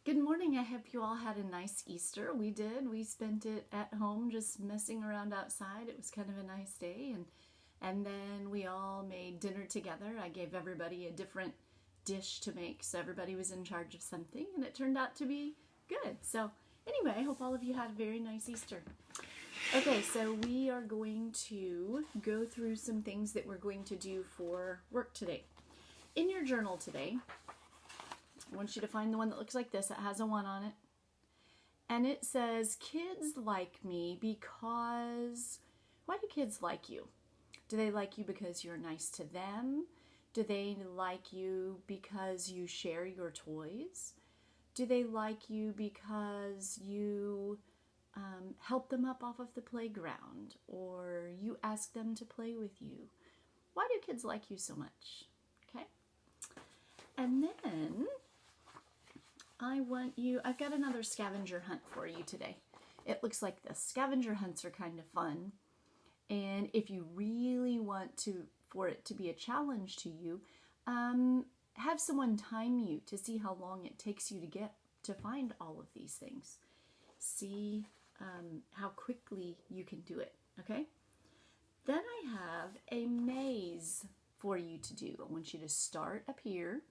Good morning. I hope you all had a nice Easter. We did. We spent it at home just messing around outside. It was kind of a nice day and then we all made dinner together. I gave everybody a different dish to make, so everybody was in charge of something and it turned out to be good. So, anyway, I hope all of you had a very nice Easter. Okay, so we are going to go through some things that we're going to do for work today. In your journal today, I want you to find the one that looks like this. It has a 1 on it. And it says, kids like me because... Why do kids like you? Do they like you because you're nice to them? Do they like you because you share your toys? Do they like you because you help them up off of the playground? Or you ask them to play with you? Why do kids like you so much? Okay. And then... I've got another scavenger hunt for you today. It looks like this. Scavenger hunts are kind of fun. And if you really want for it to be a challenge to you, have someone time you to see how long it takes you to find all of these things. See how quickly you can do it, okay? Then I have a maze for you to do. I want you to start up here.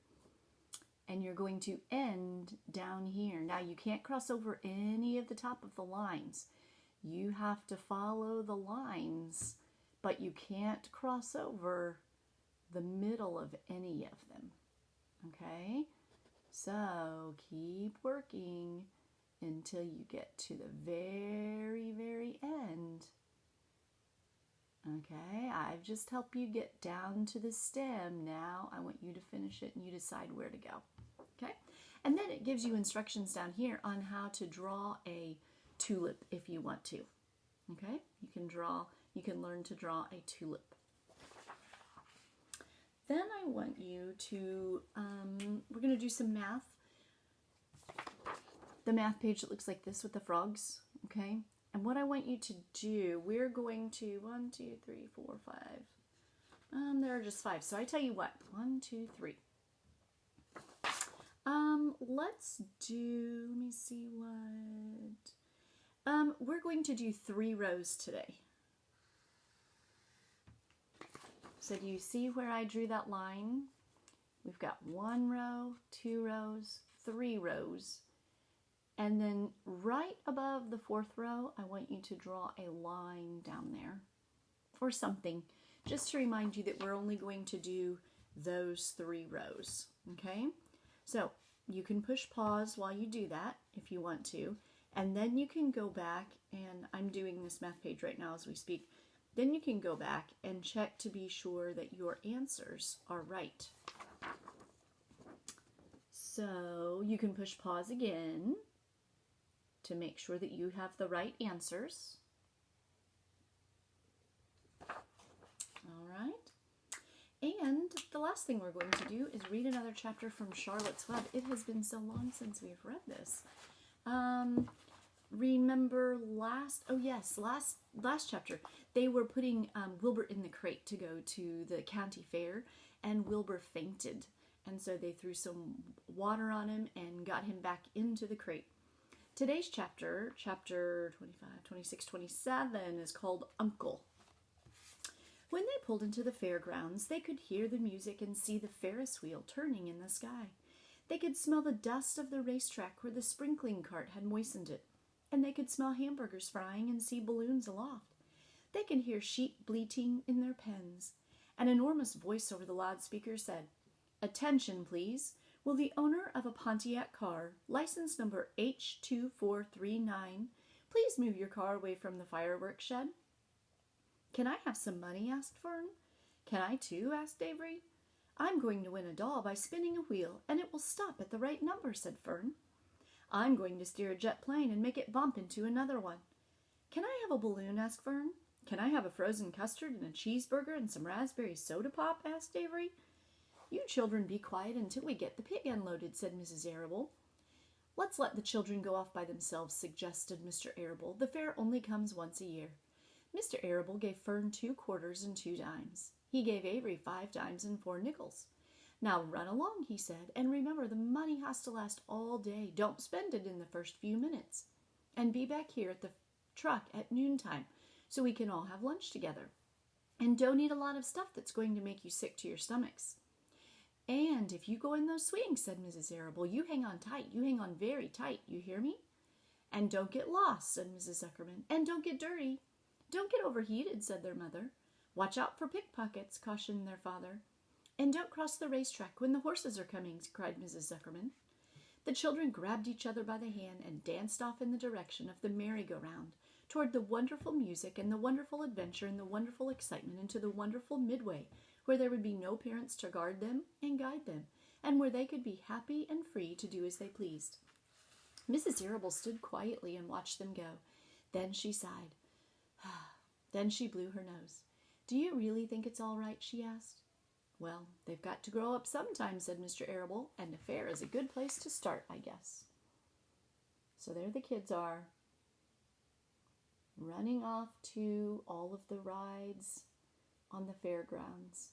And you're going to end down here. Now you can't cross over any of the top of the lines. You have to follow the lines, but you can't cross over the middle of any of them. Okay? So keep working until you get to the very, very end. Okay, I've just helped you get down to the stem. Now I want you to finish it and you decide where to go. Okay, and then it gives you instructions down here on how to draw a tulip if you want to. Okay, you can learn to draw a tulip. Then I want you to, we're going to do some math. The math page that looks like this with the frogs, okay? And what I want you to do, we're going to 1, 2, 3, 4, 5. There are just 5. So I tell you what, 1, 2, 3. Let's do, let me see what. We're going to do 3 rows today. So do you see where I drew that line? We've got 1 row, 2 rows, 3 rows. And then right above the 4th row, I want you to draw a line down there or something, just to remind you that we're only going to do those 3 rows, okay? So you can push pause while you do that if you want to, and then you can go back, and I'm doing this math page right now as we speak, then you can go back and check to be sure that your answers are right. So you can push pause again to make sure that you have the right answers. All right. And the last thing we're going to do is read another chapter from Charlotte's Web. It has been so long since we've read this. Remember last chapter, they were putting Wilbur in the crate to go to the county fair, and Wilbur fainted. And so they threw some water on him and got him back into the crate. Today's chapter 25, 26, 27, is called Uncle. When they pulled into the fairgrounds, they could hear the music and see the Ferris wheel turning in the sky. They could smell the dust of the racetrack where the sprinkling cart had moistened it, and they could smell hamburgers frying and see balloons aloft. They could hear sheep bleating in their pens. An enormous voice over the loudspeaker said, "Attention, please. Will the owner of a Pontiac car, license number H2439, please move your car away from the fireworks shed?" "Can I have some money?" asked Fern. "Can I too?" asked Avery. "I'm going to win a doll by spinning a wheel, and it will stop at the right number," said Fern. "I'm going to steer a jet plane and make it bump into another one." "Can I have a balloon?" asked Fern. "Can I have a frozen custard and a cheeseburger and some raspberry soda pop?" asked Avery. "You children be quiet until we get the pig unloaded," said Mrs. Arable. "Let's let the children go off by themselves," suggested Mr. Arable. "The fair only comes once a year." Mr. Arable gave Fern 2 quarters and 2 dimes. He gave Avery 5 dimes and 4 nickels. Now run along, he said, and remember the money has to last all day. Don't spend it in the first few minutes. And be back here at the truck at noontime so we can all have lunch together. And don't eat a lot of stuff that's going to make you sick to your stomachs. And if you go in those swings, said Mrs. Arable, you hang on tight. You hang on very tight. You hear me? And don't get lost, said Mrs. Zuckerman. And don't get dirty. Don't get overheated, said their mother. Watch out for pickpockets, cautioned their father. And don't cross the racetrack when the horses are coming, cried Mrs. Zuckerman. The children grabbed each other by the hand and danced off in the direction of the merry-go-round, toward the wonderful music and the wonderful adventure and the wonderful excitement, into the wonderful midway, where there would be no parents to guard them and guide them, and where they could be happy and free to do as they pleased. Mrs. Arable stood quietly and watched them go. Then she sighed. Then she blew her nose. Do you really think it's all right? She asked. Well, they've got to grow up sometime, said Mr. Arable, and the fair is a good place to start, I guess. So there the kids are, running off to all of the rides on the fairgrounds.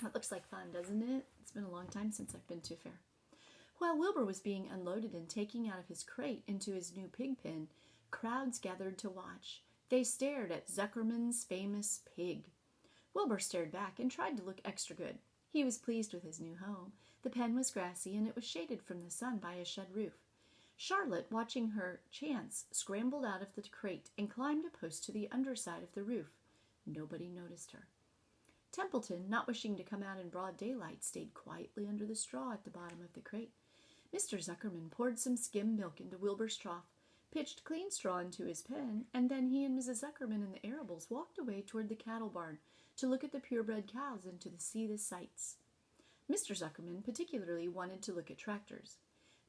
That looks like fun, doesn't it? It's been a long time since I've been to a fair. While Wilbur was being unloaded and taken out of his crate into his new pig pen, crowds gathered to watch. They stared at Zuckerman's famous pig. Wilbur stared back and tried to look extra good. He was pleased with his new home. The pen was grassy and it was shaded from the sun by a shed roof. Charlotte, watching her chance, scrambled out of the crate and climbed a post to the underside of the roof. Nobody noticed her. Templeton, not wishing to come out in broad daylight, stayed quietly under the straw at the bottom of the crate. Mr. Zuckerman poured some skim milk into Wilbur's trough, pitched clean straw into his pen, and then he and Mrs. Zuckerman and the Arables walked away toward the cattle barn to look at the purebred cows and to see the sights. Mr. Zuckerman particularly wanted to look at tractors.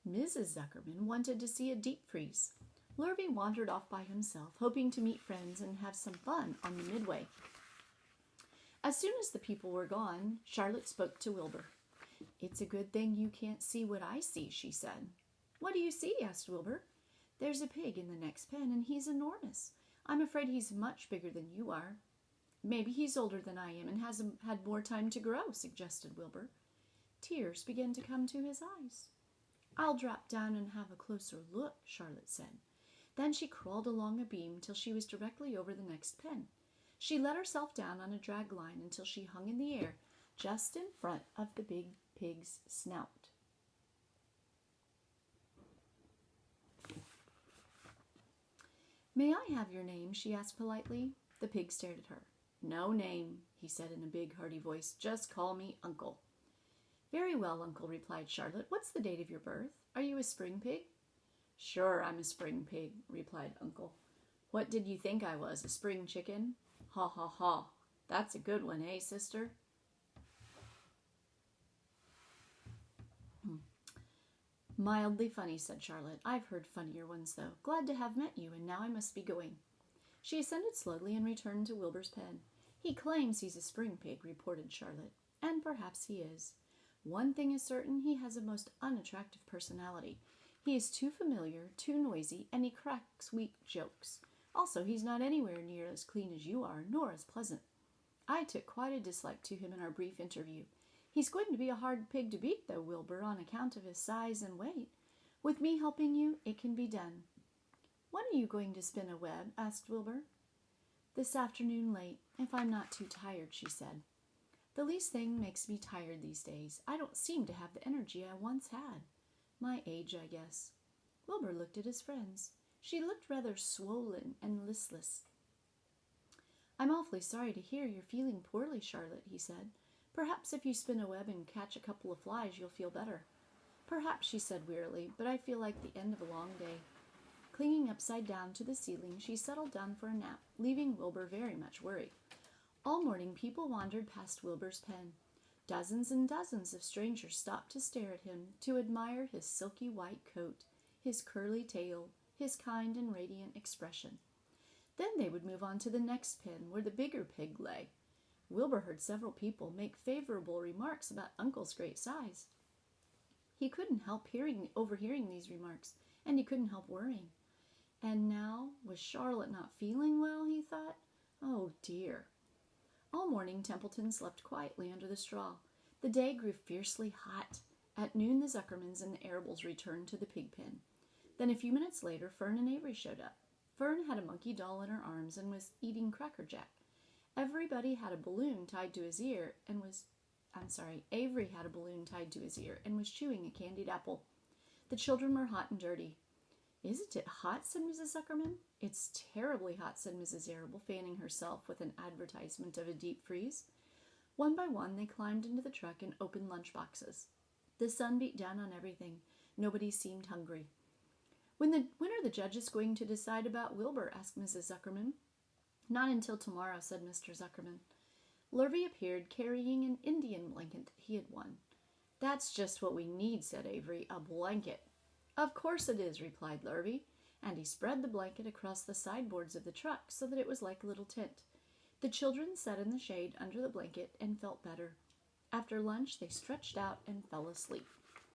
Mrs. Zuckerman wanted to see a deep freeze. Lurvy wandered off by himself, hoping to meet friends and have some fun on the midway. As soon as the people were gone, Charlotte spoke to Wilbur. It's a good thing you can't see what I see, she said. What do you see? Asked Wilbur. There's a pig in the next pen, and he's enormous. I'm afraid he's much bigger than you are. Maybe he's older than I am and has had more time to grow, suggested Wilbur. Tears began to come to his eyes. I'll drop down and have a closer look, Charlotte said. Then she crawled along a beam till she was directly over the next pen. She let herself down on a drag line until she hung in the air, just in front of the big pig's snout. May I have your name? She asked politely. The pig stared at her. No name, he said in a big, hearty voice. Just call me Uncle. Very well, Uncle, replied Charlotte. What's the date of your birth? Are you a spring pig? Sure, I'm a spring pig, replied Uncle. What did you think I was, a spring chicken? Ha, ha, ha. That's a good one, eh, sister? Mildly funny, said Charlotte. I've heard funnier ones, though. Glad to have met you, and now I must be going. She ascended slowly and returned to Wilbur's pen. He claims he's a spring pig, reported Charlotte, and perhaps he is. One thing is certain, he has a most unattractive personality. He is too familiar, too noisy, and he cracks weak jokes. Also, he's not anywhere near as clean as you are, nor as pleasant. I took quite a dislike to him in our brief interview. He's going to be a hard pig to beat, though, Wilbur, on account of his size and weight. With me helping you, it can be done. When are you going to spin a web? Asked Wilbur. This afternoon late, if I'm not too tired, she said. The least thing makes me tired these days. I don't seem to have the energy I once had. My age, I guess. Wilbur looked at his friends. She looked rather swollen and listless. I'm awfully sorry to hear you're feeling poorly, Charlotte, he said. Perhaps if you spin a web and catch a couple of flies, you'll feel better. Perhaps, she said wearily, but I feel like the end of a long day. Clinging upside down to the ceiling, she settled down for a nap, leaving Wilbur very much worried. All morning people wandered past Wilbur's pen. Dozens and dozens of strangers stopped to stare at him, to admire his silky white coat, his curly tail, his kind and radiant expression. Then they would move on to the next pen, where the bigger pig lay. Wilbur heard several people make favorable remarks about Uncle's great size. He couldn't help overhearing these remarks, and he couldn't help worrying. And now, was Charlotte not feeling well, he thought? Oh, dear. All morning, Templeton slept quietly under the straw. The day grew fiercely hot. At noon, the Zuckermans and the Arables returned to the pig pen. Then a few minutes later, Fern and Avery showed up. Fern had a monkey doll in her arms and was eating Cracker Jack. Everybody had a balloon tied to his ear and was... Avery had a balloon tied to his ear and was chewing a candied apple. The children were hot and dirty. "Isn't it hot?" said Mrs. Zuckerman. "It's terribly hot," said Mrs. Arable, fanning herself with an advertisement of a deep freeze. One by one, they climbed into the truck and opened lunch boxes. The sun beat down on everything. Nobody seemed hungry. When are the judges going to decide about Wilbur?" asked Mrs. Zuckerman. "Not until tomorrow," said Mr. Zuckerman. Lurvy appeared, carrying an Indian blanket he had won. "That's just what we need," said Avery, "a blanket." "Of course it is," replied Lurvy, and he spread the blanket across the sideboards of the truck so that it was like a little tent. The children sat in the shade under the blanket and felt better. After lunch, they stretched out and fell asleep.